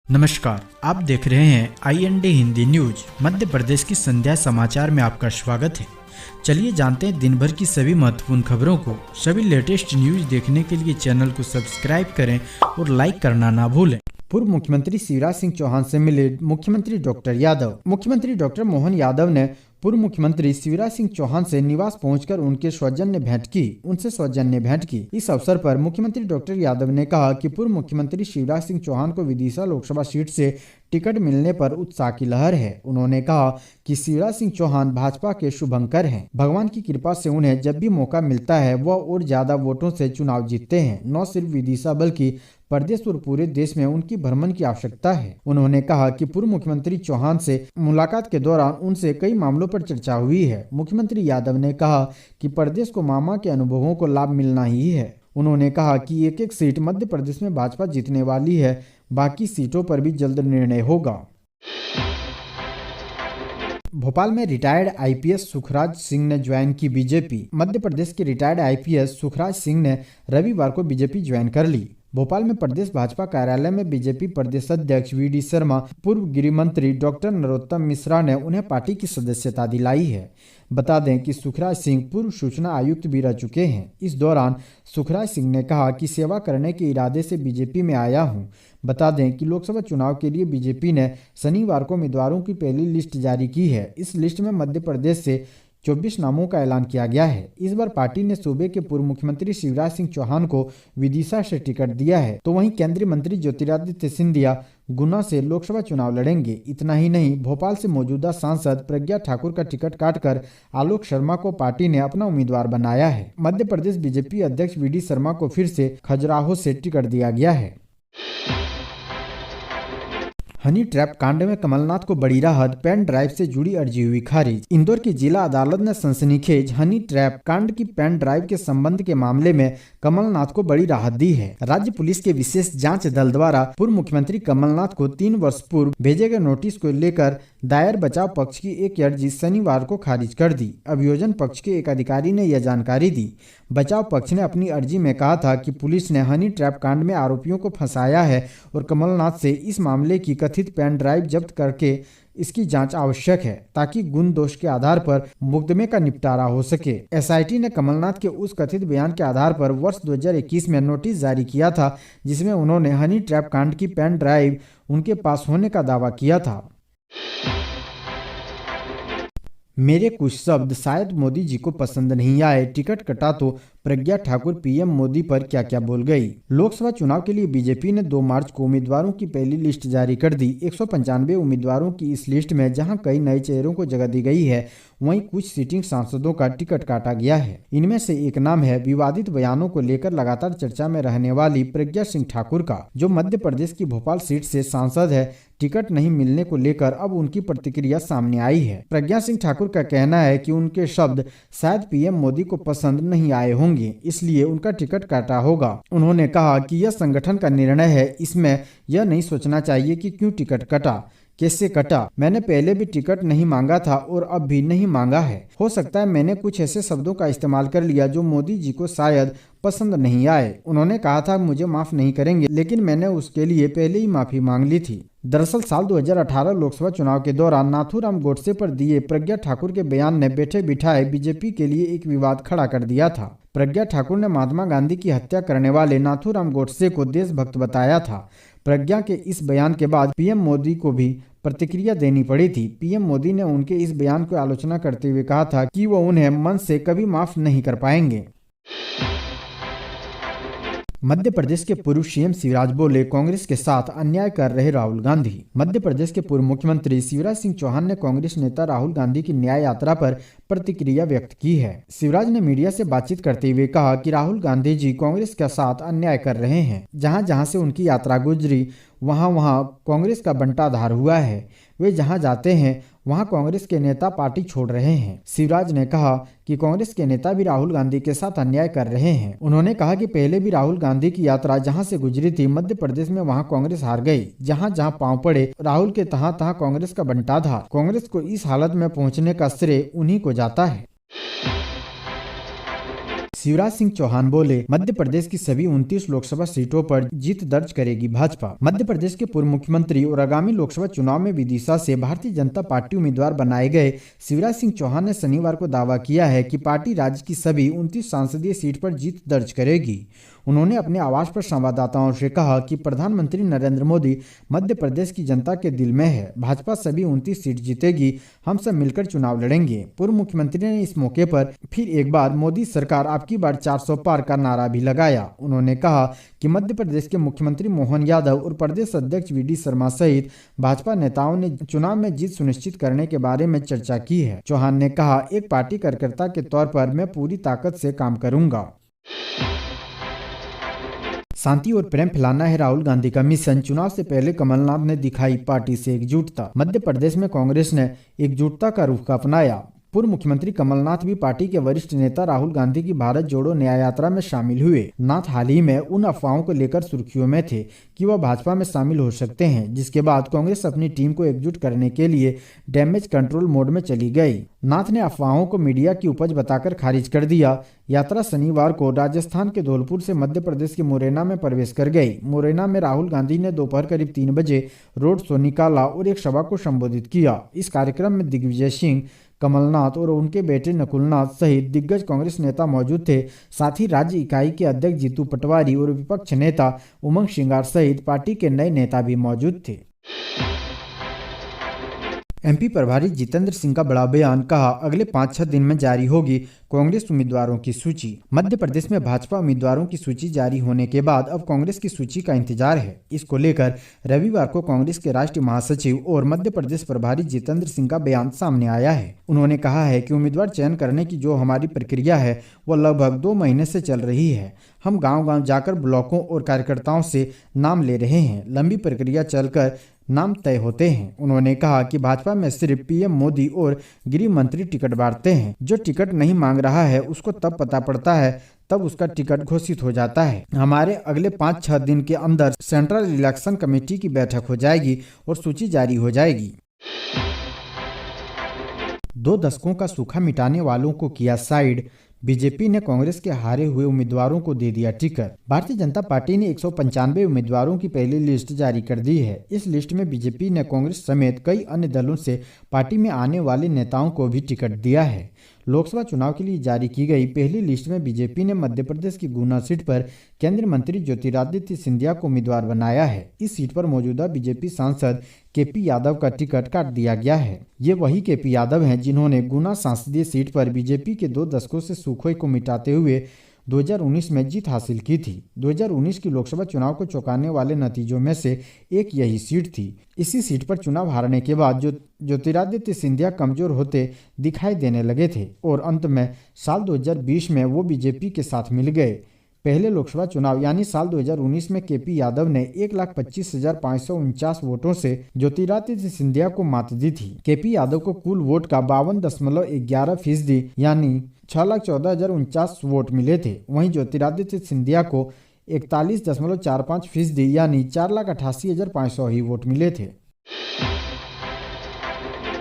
नमस्कार, आप देख रहे हैं IND हिंदी न्यूज। मध्य प्रदेश की संध्या समाचार में आपका स्वागत है। चलिए जानते हैं दिन भर की सभी महत्वपूर्ण खबरों को। सभी लेटेस्ट न्यूज देखने के लिए चैनल को सब्सक्राइब करें और लाइक करना ना भूलें। पूर्व मुख्यमंत्री शिवराज सिंह चौहान से मिले मुख्यमंत्री डॉक्टर यादव। मुख्यमंत्री डॉक्टर मोहन यादव ने पूर्व मुख्यमंत्री शिवराज सिंह चौहान से निवास पहुंचकर उनसे सौजन्य भेंट की। इस अवसर पर मुख्यमंत्री डॉक्टर यादव ने कहा कि पूर्व मुख्यमंत्री शिवराज सिंह चौहान को विदिशा लोकसभा सीट से टिकट मिलने पर उत्साह की लहर है। उन्होंने कहा कि शिवराज सिंह चौहान भाजपा के शुभंकर हैं। भगवान की कृपा से उन्हें जब भी मौका मिलता है वह और ज्यादा वोटों से चुनाव जीतते हैं। न सिर्फ विदिशा बल्कि प्रदेश और पूरे देश में उनकी भ्रमण की आवश्यकता है। उन्होंने कहा कि पूर्व मुख्यमंत्री चौहान से मुलाकात के दौरान उनसे कई मामलों पर चर्चा हुई है। मुख्यमंत्री यादव ने कहा कि प्रदेश को मामा के अनुभवों को लाभ मिलना ही है। उन्होंने कहा कि एक सीट मध्य प्रदेश में भाजपा जीतने वाली है, बाकी सीटों पर भी जल्द निर्णय होगा। भोपाल में रिटायर्ड IPS सुखराज सिंह ने ज्वाइन की बीजेपी। मध्य प्रदेश के रिटायर्ड IPS सुखराज सिंह ने रविवार को बीजेपी ज्वाइन कर ली। भोपाल में प्रदेश भाजपा कार्यालय में बीजेपी प्रदेश अध्यक्ष VD शर्मा, पूर्व गृह मंत्री डॉक्टर नरोत्तम मिश्रा ने उन्हें पार्टी की सदस्यता दिलाई है। बता दें कि सुखराज सिंह पूर्व सूचना आयुक्त भी रह चुके हैं। इस दौरान सुखराज सिंह ने कहा कि सेवा करने के इरादे से बीजेपी में आया हूं। बता दें कि लोकसभा चुनाव के लिए बीजेपी ने शनिवार को उम्मीदवारों की पहली लिस्ट जारी की है। इस लिस्ट में मध्य प्रदेश से 24 नामों का ऐलान किया गया है। इस बार पार्टी ने सूबे के पूर्व मुख्यमंत्री शिवराज सिंह चौहान को विदिशा से टिकट दिया है, तो वहीं केंद्रीय मंत्री ज्योतिरादित्य सिंधिया गुना से लोकसभा चुनाव लड़ेंगे। इतना ही नहीं, भोपाल से मौजूदा सांसद प्रज्ञा ठाकुर का टिकट काटकर आलोक शर्मा को पार्टी ने अपना उम्मीदवार बनाया है। मध्य प्रदेश बीजेपी अध्यक्ष VD शर्मा को फिर से खजुराहो से टिकट दिया गया है। हनी ट्रैप कांड में कमलनाथ को बड़ी राहत, पेन ड्राइव से जुड़ी अर्जी हुई खारिज। इंदौर की जिला अदालत ने सनसनीखेज हनी ट्रैप कांड की पेन ड्राइव के संबंध के मामले में कमलनाथ को बड़ी राहत दी है। राज्य पुलिस के विशेष जांच दल द्वारा पूर्व मुख्यमंत्री कमलनाथ को 3 वर्ष पूर्व भेजे गए नोटिस को लेकर दायर बचाव पक्ष की एक अर्जी शनिवार को खारिज कर दी। अभियोजन पक्ष के एक अधिकारी ने यह जानकारी दी। बचाव पक्ष ने अपनी अर्जी में कहा था कि पुलिस ने हनी ट्रैप कांड में आरोपियों को फंसाया है और कमलनाथ से इस मामले की कथित पेन ड्राइव जब्त करके इसकी जांच आवश्यक है, ताकि गुण दोष के आधार पर मुकदमे का निपटारा हो सके। SIT ने कमलनाथ के उस कथित बयान के आधार पर वर्ष 2021 में नोटिस जारी किया था, जिसमें उन्होंने हनी ट्रैप कांड की पेन ड्राइव उनके पास होने का दावा किया था। मेरे कुछ शब्द शायद मोदी जी को पसंद नहीं आए, टिकट कटा तो प्रज्ञा ठाकुर PM मोदी पर क्या क्या बोल गई। लोकसभा चुनाव के लिए बीजेपी ने 2 मार्च को उम्मीदवारों की पहली लिस्ट जारी कर दी। 195 उम्मीदवारों की इस लिस्ट में जहां कई नए चेहरों को जगह दी गई है, वहीं कुछ सिटिंग सांसदों का टिकट काटा गया है। इनमें से एक नाम है विवादित बयानों को लेकर लगातार चर्चा में रहने वाली प्रज्ञा सिंह ठाकुर का, जो मध्य प्रदेश की भोपाल सीट से सांसद है। टिकट नहीं मिलने को लेकर अब उनकी प्रतिक्रिया सामने आई है। प्रज्ञा सिंह ठाकुर का कहना है कि उनके शब्द शायद PM मोदी को पसंद नहीं आए होंगे, इसलिए उनका टिकट काटा होगा। उन्होंने कहा कि यह संगठन का निर्णय है, इसमें यह नहीं सोचना चाहिए कि क्यों टिकट कटा, कैसे कटा। मैंने पहले भी टिकट नहीं मांगा था और अब भी नहीं मांगा है। हो सकता है मैंने कुछ ऐसे शब्दों का इस्तेमाल कर लिया जो मोदी जी को शायद पसंद नहीं आए। उन्होंने कहा था मुझे माफ नहीं करेंगे, लेकिन मैंने उसके लिए पहले ही माफी मांग ली थी। दरअसल साल 2018 लोकसभा चुनाव के दौरान नाथूराम गोडसे पर दिए प्रज्ञा ठाकुर के बयान ने बैठे बिठाए बीजेपी के लिए एक विवाद खड़ा कर दिया था। प्रज्ञा ठाकुर ने महात्मा गांधी की हत्या करने वाले नाथूराम गोडसे को देशभक्त बताया था। प्रज्ञा के इस बयान के बाद PM मोदी को भी प्रतिक्रिया देनी पड़ी थी। PM मोदी ने उनके इस बयान की आलोचना करते हुए कहा था कि वो उन्हें मन से कभी माफ नहीं कर पाएंगे। मध्य प्रदेश के पूर्व CM शिवराज बोले, कांग्रेस के साथ अन्याय कर रहे राहुल गांधी। मध्य प्रदेश के पूर्व मुख्यमंत्री शिवराज सिंह चौहान ने कांग्रेस नेता राहुल गांधी की न्याय यात्रा पर प्रतिक्रिया व्यक्त की है। शिवराज ने मीडिया से बातचीत करते हुए कहा कि राहुल गांधी जी कांग्रेस के साथ अन्याय कर रहे हैं। जहां जहां से उनकी यात्रा गुजरी वहां वहां कांग्रेस का बंटाधार हुआ है। वे जहां जाते हैं वहां कांग्रेस के नेता पार्टी छोड़ रहे हैं। शिवराज ने कहा कि कांग्रेस के नेता भी राहुल गांधी के साथ अन्याय कर रहे हैं। उन्होंने कहा कि पहले भी राहुल गांधी की यात्रा जहां से गुजरी थी मध्य प्रदेश में, वहां कांग्रेस हार गई। जहां जहां पांव पड़े राहुल के, तहां तहां कांग्रेस का बंटाधार। कांग्रेस को इस हालत में पहुंचने का श्रेय उन्हीं को जाता है। शिवराज सिंह चौहान बोले, मध्य प्रदेश की सभी 29 लोकसभा सीटों पर जीत दर्ज करेगी भाजपा। मध्य प्रदेश के पूर्व मुख्यमंत्री और आगामी लोकसभा चुनाव में विदिशा से भारतीय जनता पार्टी उम्मीदवार बनाए गए शिवराज सिंह चौहान ने शनिवार को दावा किया है कि पार्टी राज्य की सभी 29 संसदीय सीट पर जीत दर्ज करेगी। उन्होंने अपने आवास पर संवाददाताओं से कहा कि प्रधानमंत्री नरेंद्र मोदी मध्य प्रदेश की जनता के दिल में है। भाजपा सभी 29 सीट जीतेगी, हम सब मिलकर चुनाव लड़ेंगे। पूर्व मुख्यमंत्री ने इस मौके पर फिर एक बार मोदी सरकार आपकी बार 400 पार का नारा भी लगाया। उन्होंने कहा कि मध्य प्रदेश के मुख्यमंत्री मोहन यादव और प्रदेश अध्यक्ष वी.डी. शर्मा सहित भाजपा नेताओं ने चुनाव में जीत सुनिश्चित करने के बारे में चर्चा की है। चौहान ने कहा, एक पार्टी कार्यकर्ता के तौर पर मैं पूरी ताकत से काम करूंगा। शांति और प्रेम फैलाना है राहुल गांधी का मिशन। चुनाव से पहले कमलनाथ ने दिखाई पार्टी से एकजुटता। मध्य प्रदेश में कांग्रेस ने एकजुटता का रुख अपनाया। पूर्व मुख्यमंत्री कमलनाथ भी पार्टी के वरिष्ठ नेता राहुल गांधी की भारत जोड़ो न्याय यात्रा में शामिल हुए। नाथ हाल ही में उन अफवाहों को लेकर सुर्खियों में थे कि वह भाजपा में शामिल हो सकते हैं, जिसके बाद कांग्रेस अपनी टीम को एकजुट करने के लिए डैमेज कंट्रोल मोड में चली गई। नाथ ने अफवाहों को मीडिया की उपज बताकर खारिज कर दिया। यात्रा शनिवार को राजस्थान के धौलपुर से मध्य प्रदेश के मुरैना में प्रवेश कर गई। मुरैना में राहुल गांधी ने दोपहर करीब 3 बजे रोड शो निकाला और एक सभा को संबोधित किया। इस कार्यक्रम में दिग्विजय सिंह, कमलनाथ और उनके बेटे नकुलनाथ सहित दिग्गज कांग्रेस नेता मौजूद थे। साथ ही राज्य इकाई के अध्यक्ष जीतू पटवारी और विपक्ष नेता उमंग सिंगार सहित पार्टी के नए नेता भी मौजूद थे। एमपी प्रभारी जितेंद्र सिंह का बड़ा बयान, कहा अगले 5-6 दिन में जारी होगी कांग्रेस उम्मीदवारों की सूची। मध्य प्रदेश में भाजपा उम्मीदवारों की सूची जारी होने के बाद अब कांग्रेस की सूची का इंतजार है। इसको लेकर रविवार को कांग्रेस के राष्ट्रीय महासचिव और मध्य प्रदेश प्रभारी जितेंद्र सिंह का बयान सामने आया है। उन्होंने कहा है कि उम्मीदवार चयन करने की जो हमारी प्रक्रिया है वो लगभग 2 महीने से चल रही है। हम गाँव-गाँव जाकर ब्लॉकों और कार्यकर्ताओं से नाम ले रहे हैं। लंबी प्रक्रिया चलकर नाम तय होते हैं। उन्होंने कहा कि भाजपा में सिर्फ पीएम मोदी और गृह मंत्री टिकट बांटते हैं। जो टिकट नहीं मांग रहा है उसको तब पता पड़ता है, तब उसका टिकट घोषित हो जाता है। हमारे अगले 5-6 दिन के अंदर सेंट्रल इलेक्शन कमेटी की बैठक हो जाएगी और सूची जारी हो जाएगी। 2 दशकों का सूखा मिटाने वालों को किया साइड। बीजेपी ने कांग्रेस के हारे हुए उम्मीदवारों को दे दिया टिकट। भारतीय जनता पार्टी ने 195 उम्मीदवारों की पहली लिस्ट जारी कर दी है। इस लिस्ट में बीजेपी ने कांग्रेस समेत कई अन्य दलों से पार्टी में आने वाले नेताओं को भी टिकट दिया है। लोकसभा चुनाव के लिए जारी की गई पहली लिस्ट में बीजेपी ने मध्य प्रदेश की गुना सीट पर केंद्रीय मंत्री ज्योतिरादित्य सिंधिया को उम्मीदवार बनाया है। इस सीट पर मौजूदा बीजेपी सांसद केपी यादव का टिकट काट दिया गया है। ये वही केपी यादव हैं जिन्होंने गुना संसदीय सीट पर बीजेपी के 2 दशकों से सूखे को मिटाते हुए 2019 में जीत हासिल की थी। 2019 की लोकसभा चुनाव को चौंकाने वाले नतीजों में से एक यही सीट थी। इसी सीट पर चुनाव हारने के बाद ज्योतिरादित्य सिंधिया कमजोर होते दिखाई देने लगे थे और अंत में साल 2020 में वो बीजेपी के साथ मिल गए। पहले लोकसभा चुनाव यानी साल 2019 में केपी यादव ने 1,25,549 वोटों से ज्योतिरादित्य सिंधिया को मात दी थी। केपी यादव को कुल वोट का 52.11% यानी 6,14,049 वोट मिले थे। वहीं ज्योतिरादित्य सिंधिया को 41.45% यानी 4,88,500 ही वोट मिले थे।